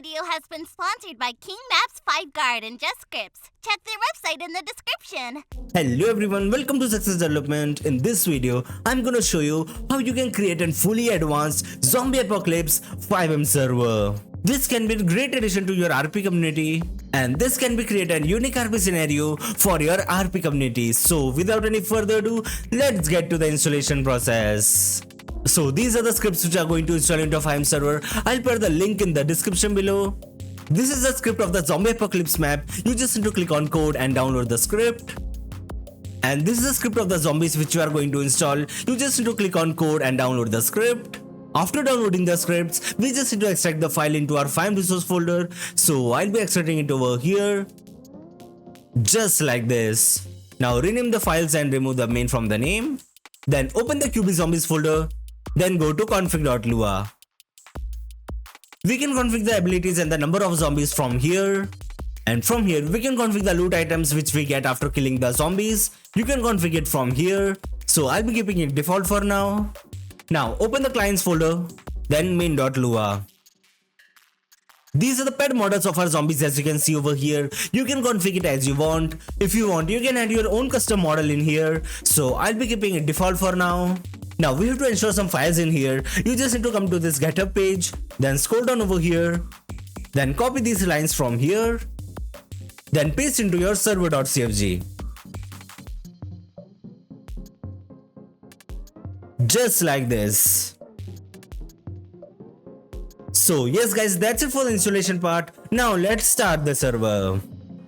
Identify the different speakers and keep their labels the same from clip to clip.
Speaker 1: video has been sponsored by King Maps, FiveGuard, and Just Scripts. Check their website in the description.
Speaker 2: Hello everyone, welcome to Zexus Development. In this video, I'm gonna show you how you can create a fully advanced zombie apocalypse FiveM server. This can be a great addition to your RP community, and this can be created a unique RP scenario for your RP community. So without any further ado, let's get to the installation process. So these are the scripts which are going to install into a FiveM server. I'll put the link in the description below. This is the script of the zombie apocalypse map. You just need to click on code and download the script. And this is the script of the zombies which you are going to install. You just need to click on code and download the script. After downloading the scripts, we just need to extract the file into our FiveM resource folder. So I'll be extracting it over here. Just like this. Now rename the files and remove the main from the name. Then open the QBZombies folder. Then go to config.lua. We can configure the abilities and the number of zombies from here. And from here, we can configure the loot items which we get after killing the zombies. You can configure it from here. So I'll be keeping it default for now. Now open the clients folder, then main.lua. These are the pet models of our zombies as you can see over here. You can configure it as you want. If you want, you can add your own custom model in here. So I'll be keeping it default for now. Now we have to install some files in here. You just need to come to this GitHub page, then scroll down over here, then copy these lines from here, then paste into your server.cfg. Just like this. So yes guys, that's it for the installation part. Now let's start the server.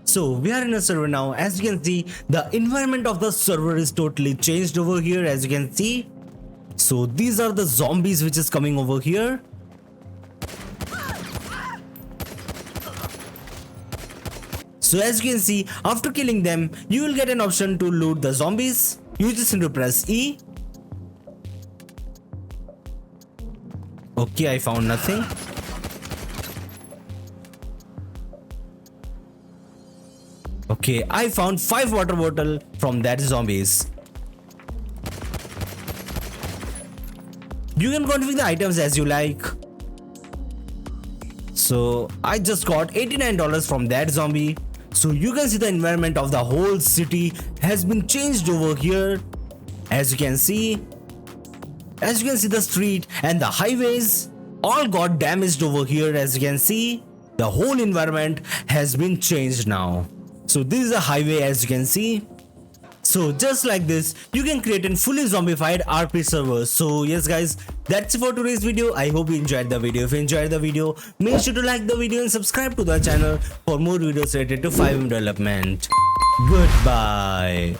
Speaker 2: So we are in a server now. As you can see, the environment of the server is totally changed over here as you can see. So these are the zombies which is coming over here. So as you can see, after killing them, you will get an option to loot the zombies. You just need to press E. Okay, I found nothing. Okay, I found 5 water bottles from that zombies. You can configure the items as you like. So I just got $89 from that zombie. So you can see the environment of the whole city has been changed over here. As you can see the street and the highways all got damaged over here. As you can see, the whole environment has been changed now. So this is a highway as you can see. So just like this, you can create a fully zombified RP server. So yes guys, that's it for today's video. I hope you enjoyed the video. If you enjoyed the video, make sure to like the video and subscribe to the channel for more videos related to FiveM development. Goodbye.